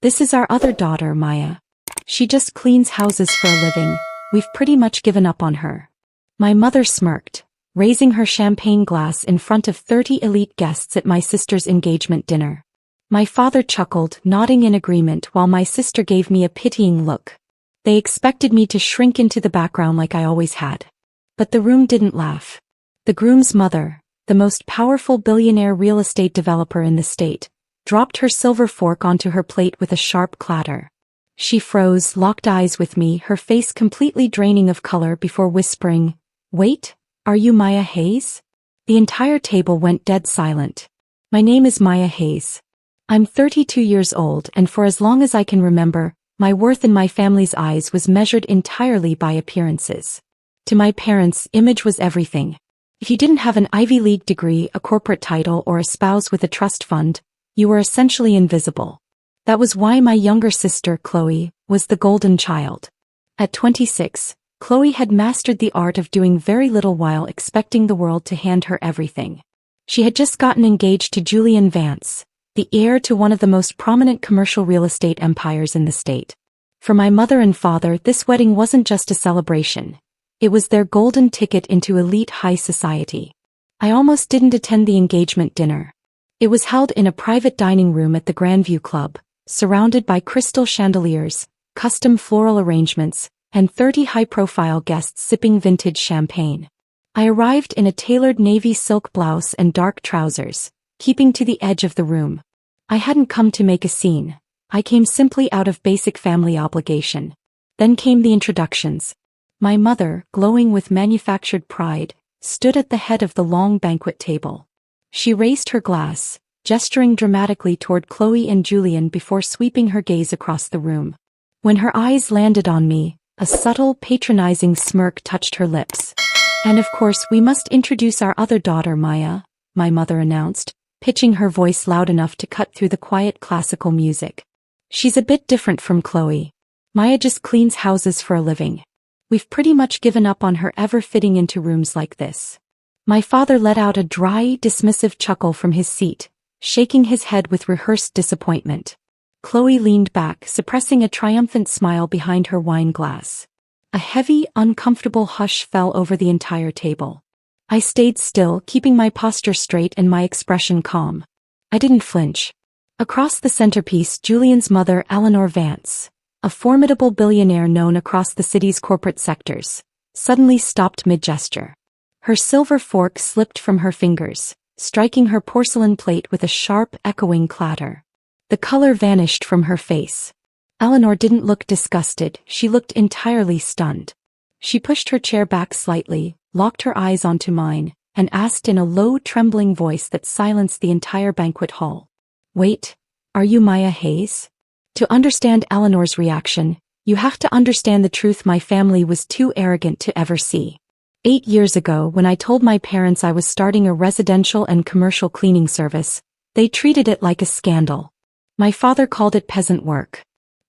This is our other daughter, Maya. She just cleans houses for a living. We've pretty much given up on her." My mother smirked, raising her champagne glass in front of 30 elite guests at my sister's engagement dinner. My father chuckled, nodding in agreement while my sister gave me a pitying look. They expected me to shrink into the background like I always had. But the room didn't laugh. The groom's mother, the most powerful billionaire real estate developer in the state, dropped her silver fork onto her plate with a sharp clatter. She froze, locked eyes with me, her face completely draining of color before whispering, "Wait, are you Maya Hayes?" The entire table went dead silent. "My name is Maya Hayes. I'm 32 years old, and for as long as I can remember, my worth in my family's eyes was measured entirely by appearances. To my parents, image was everything. If you didn't have an Ivy League degree, a corporate title, or a spouse with a trust fund, you were essentially invisible. That was why my younger sister, Chloe, was the golden child. At 26, Chloe had mastered the art of doing very little while expecting the world to hand her everything. She had just gotten engaged to Julian Vance, the heir to one of the most prominent commercial real estate empires in the state. For my mother and father, this wedding wasn't just a celebration. It was their golden ticket into elite high society. I almost didn't attend the engagement dinner. It was held in a private dining room at the Grandview Club, surrounded by crystal chandeliers, custom floral arrangements, and 30 high-profile guests sipping vintage champagne. I arrived in a tailored navy silk blouse and dark trousers, keeping to the edge of the room. I hadn't come to make a scene. I came simply out of basic family obligation. Then came the introductions. My mother, glowing with manufactured pride, stood at the head of the long banquet table. She raised her glass, gesturing dramatically toward Chloe and Julian before sweeping her gaze across the room. When her eyes landed on me, a subtle, patronizing smirk touched her lips. "And of course we must introduce our other daughter, Maya," my mother announced, pitching her voice loud enough to cut through the quiet classical music. "She's a bit different from Chloe. Maya just cleans houses for a living. We've pretty much given up on her ever fitting into rooms like this." My father let out a dry, dismissive chuckle from his seat, shaking his head with rehearsed disappointment. Chloe leaned back, suppressing a triumphant smile behind her wine glass. A heavy, uncomfortable hush fell over the entire table. I stayed still, keeping my posture straight and my expression calm. I didn't flinch. Across the centerpiece, Julian's mother, Eleanor Vance, a formidable billionaire known across the city's corporate sectors, suddenly stopped mid-gesture. Her silver fork slipped from her fingers, striking her porcelain plate with a sharp, echoing clatter. The color vanished from her face. Eleanor didn't look disgusted, she looked entirely stunned. She pushed her chair back slightly, locked her eyes onto mine, and asked in a low, trembling voice that silenced the entire banquet hall, "Wait, are you Maya Hayes?" To understand Eleanor's reaction, you have to understand the truth my family was too arrogant to ever see. 8 years ago, when I told my parents I was starting a residential and commercial cleaning service, they treated it like a scandal. My father called it peasant work.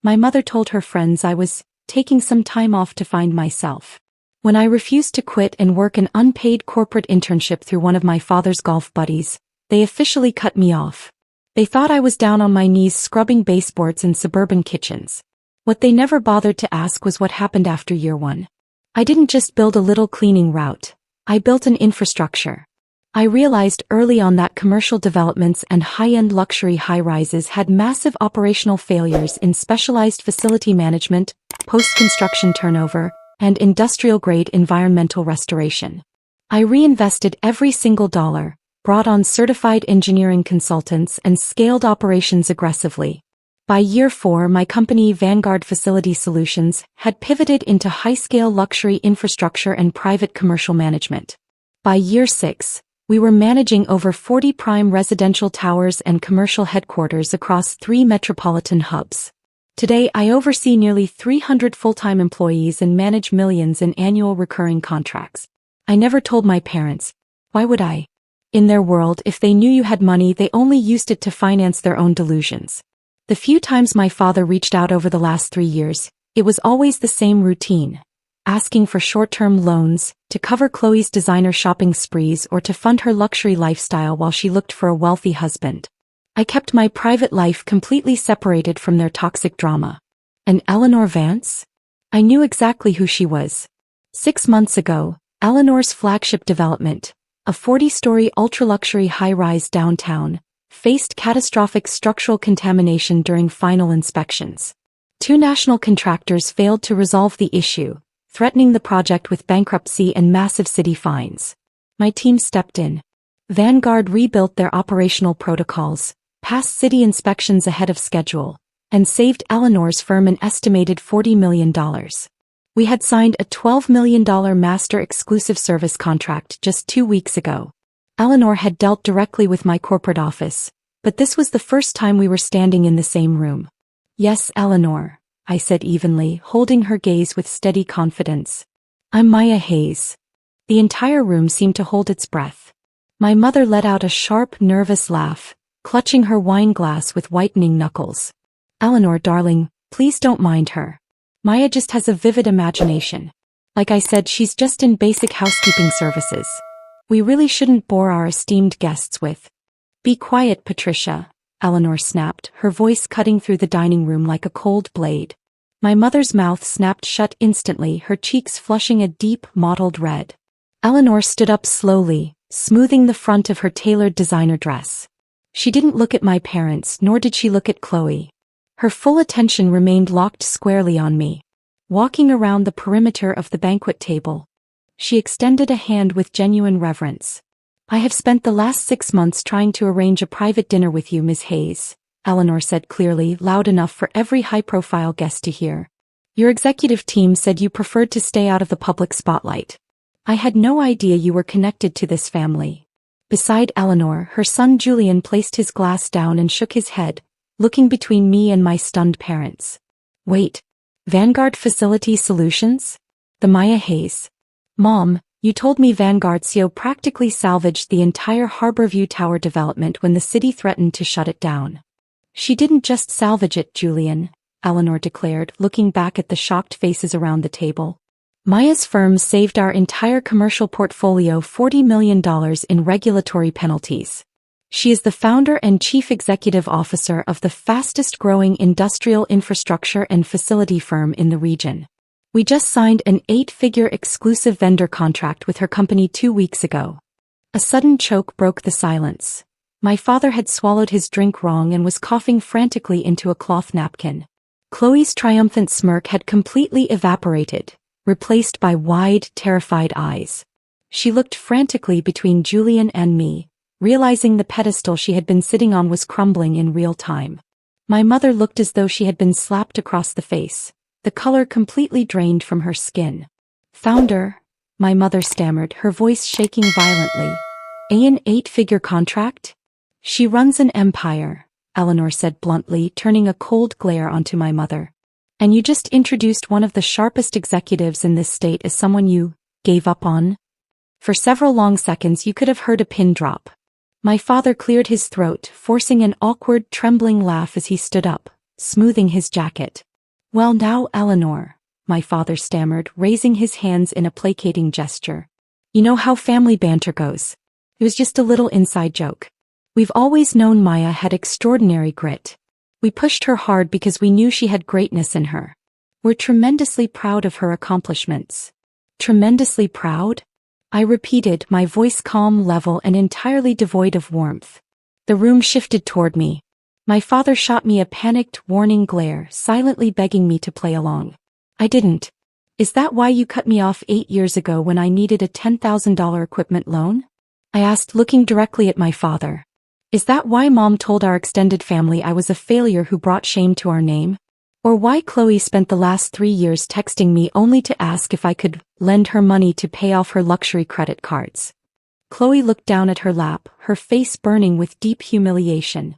My mother told her friends I was taking some time off to find myself. When I refused to quit and work an unpaid corporate internship through one of my father's golf buddies, they officially cut me off. They thought I was down on my knees scrubbing baseboards in suburban kitchens. What they never bothered to ask was what happened after year 1. I didn't just build a little cleaning route. I built an infrastructure. I realized early on that commercial developments and high-end luxury high-rises had massive operational failures in specialized facility management, post-construction turnover, and industrial-grade environmental restoration. I reinvested every single dollar, brought on certified engineering consultants, and scaled operations aggressively. By year 4, my company Vanguard Facility Solutions had pivoted into high-scale luxury infrastructure and private commercial management. By year 6, we were managing over 40 prime residential towers and commercial headquarters across 3 metropolitan hubs. Today, I oversee nearly 300 full-time employees and manage millions in annual recurring contracts. I never told my parents. Why would I? In their world, if they knew you had money, they only used it to finance their own delusions. The few times my father reached out over the last 3 years, it was always the same routine. Asking for short-term loans, to cover Chloe's designer shopping sprees, or to fund her luxury lifestyle while she looked for a wealthy husband. I kept my private life completely separated from their toxic drama. And Eleanor Vance? I knew exactly who she was. 6 months ago, Eleanor's flagship development, a 40-story ultra-luxury high-rise downtown, faced catastrophic structural contamination during final inspections. 2 national contractors failed to resolve the issue, threatening the project with bankruptcy and massive city fines. My team stepped in. Vanguard rebuilt their operational protocols, passed city inspections ahead of schedule, and saved Eleanor's firm an estimated $40 million. We had signed a $12 million master exclusive service contract just 2 weeks ago. Eleanor had dealt directly with my corporate office, but this was the first time we were standing in the same room. Yes, Eleanor, I said evenly, holding her gaze with steady confidence. I'm Maya Hayes. The entire room seemed to hold its breath. My mother let out a sharp, nervous laugh, clutching her wine glass with whitening knuckles. Eleanor, darling, please don't mind her. Maya just has a vivid imagination. Like I said, she's just in basic housekeeping services. We really shouldn't bore our esteemed guests with. Be quiet, Patricia, Eleanor snapped, her voice cutting through the dining room like a cold blade. My mother's mouth snapped shut instantly, her cheeks flushing a deep, mottled red. Eleanor stood up slowly, smoothing the front of her tailored designer dress. She didn't look at my parents, nor did she look at Chloe. Her full attention remained locked squarely on me. Walking around the perimeter of the banquet table, she extended a hand with genuine reverence. I have spent the last 6 months trying to arrange a private dinner with you, Ms. Hayes, Eleanor said clearly, loud enough for every high-profile guest to hear. Your executive team said you preferred to stay out of the public spotlight. I had no idea you were connected to this family. Beside Eleanor, her son Julian placed his glass down and shook his head, looking between me and my stunned parents. Wait, Vanguard Facility Solutions? The Maya Hayes. Mom, you told me Vanguard CO practically salvaged the entire Harborview Tower development when the city threatened to shut it down. She didn't just salvage it, Julian, Eleanor declared, looking back at the shocked faces around the table. Maya's firm saved our entire commercial portfolio $40 million in regulatory penalties. She is the founder and chief executive officer of the fastest-growing industrial infrastructure and facility firm in the region. We just signed an 8-figure exclusive vendor contract with her company 2 weeks ago. A sudden choke broke the silence. My father had swallowed his drink wrong and was coughing frantically into a cloth napkin. Chloe's triumphant smirk had completely evaporated, replaced by wide, terrified eyes. She looked frantically between Julian and me, realizing the pedestal she had been sitting on was crumbling in real time. My mother looked as though she had been slapped across the face, the color completely drained from her skin. Founder, my mother stammered, her voice shaking violently. An 8-figure contract? She runs an empire, Eleanor said bluntly, turning a cold glare onto my mother. And you just introduced one of the sharpest executives in this state as someone you gave up on? For several long seconds you could have heard a pin drop. My father cleared his throat, forcing an awkward, trembling laugh as he stood up, smoothing his jacket. Well now, Eleanor, my father stammered, raising his hands in a placating gesture. You know how family banter goes. It was just a little inside joke. We've always known Maya had extraordinary grit. We pushed her hard because we knew she had greatness in her. We're tremendously proud of her accomplishments. Tremendously proud? I repeated, my voice calm, level, and entirely devoid of warmth. The room shifted toward me. My father shot me a panicked, warning glare, silently begging me to play along. I didn't. Is that why you cut me off 8 years ago when I needed a $10,000 equipment loan? I asked, looking directly at my father. Is that why Mom told our extended family I was a failure who brought shame to our name? Or why Chloe spent the last 3 years texting me only to ask if I could lend her money to pay off her luxury credit cards? Chloe looked down at her lap, her face burning with deep humiliation.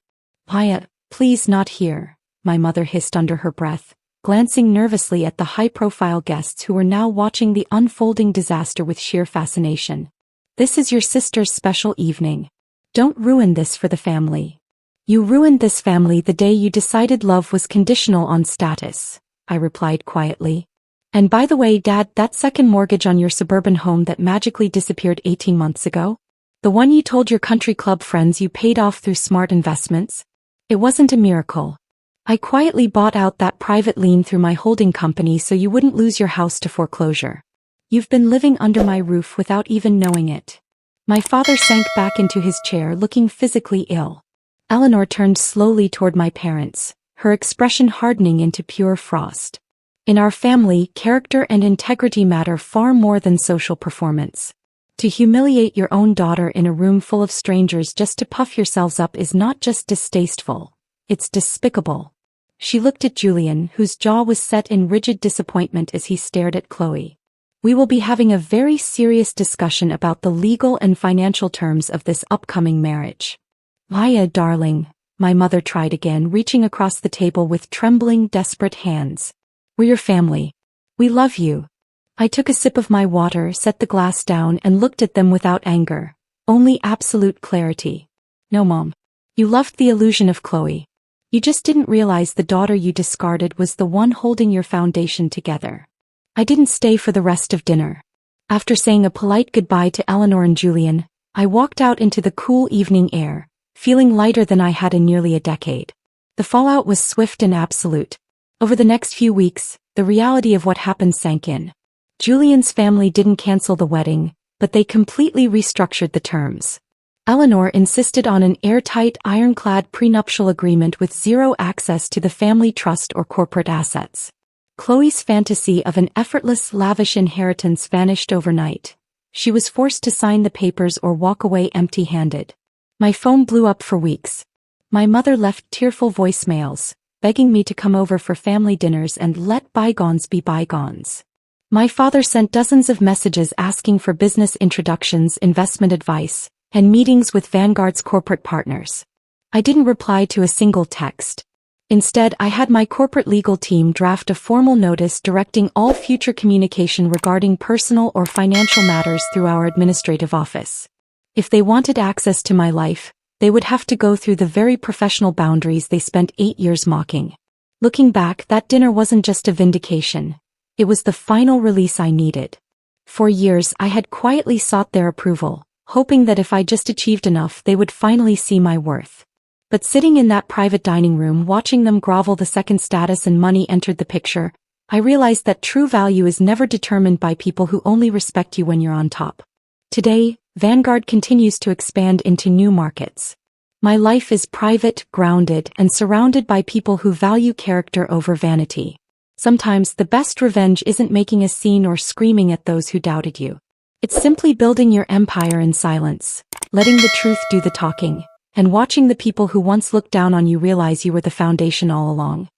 Maya, please not here, my mother hissed under her breath, glancing nervously at the high-profile guests who were now watching the unfolding disaster with sheer fascination. This is your sister's special evening. Don't ruin this for the family. You ruined this family the day you decided love was conditional on status, I replied quietly. And by the way, Dad, that second mortgage on your suburban home that magically disappeared 18 months ago? The one you told your country club friends you paid off through smart investments? It wasn't a miracle. I quietly bought out that private lien through my holding company so you wouldn't lose your house to foreclosure. You've been living under my roof without even knowing it. My father sank back into his chair looking physically ill. Eleanor turned slowly toward my parents, her expression hardening into pure frost. In our family, character and integrity matter far more than social performance. To humiliate your own daughter in a room full of strangers just to puff yourselves up is not just distasteful, it's despicable. She looked at Julian, whose jaw was set in rigid disappointment as he stared at Chloe. We will be having a very serious discussion about the legal and financial terms of this upcoming marriage. Maya, darling, my mother tried again, reaching across the table with trembling, desperate hands. We're your family. We love you. I took a sip of my water, set the glass down, and looked at them without anger, only absolute clarity. No, Mom. You loved the illusion of Chloe. You just didn't realize the daughter you discarded was the one holding your foundation together. I didn't stay for the rest of dinner. After saying a polite goodbye to Eleanor and Julian, I walked out into the cool evening air, feeling lighter than I had in nearly a decade. The fallout was swift and absolute. Over the next few weeks, the reality of what happened sank in. Julian's family didn't cancel the wedding, but they completely restructured the terms. Eleanor insisted on an airtight, ironclad prenuptial agreement with zero access to the family trust or corporate assets. Chloe's fantasy of an effortless, lavish inheritance vanished overnight. She was forced to sign the papers or walk away empty-handed. My phone blew up for weeks. My mother left tearful voicemails, begging me to come over for family dinners and let bygones be bygones. My father sent dozens of messages asking for business introductions, investment advice, and meetings with Vanguard's corporate partners. I didn't reply to a single text. Instead, I had my corporate legal team draft a formal notice directing all future communication regarding personal or financial matters through our administrative office. If they wanted access to my life, they would have to go through the very professional boundaries they spent 8 years mocking. Looking back, that dinner wasn't just a vindication. It was the final release I needed. For years, I had quietly sought their approval, hoping that if I just achieved enough, they would finally see my worth. But sitting in that private dining room watching them grovel the second status and money entered the picture, I realized that true value is never determined by people who only respect you when you're on top. Today, Vanguard continues to expand into new markets. My life is private, grounded, and surrounded by people who value character over vanity. Sometimes the best revenge isn't making a scene or screaming at those who doubted you. It's simply building your empire in silence, letting the truth do the talking, and watching the people who once looked down on you realize you were the foundation all along.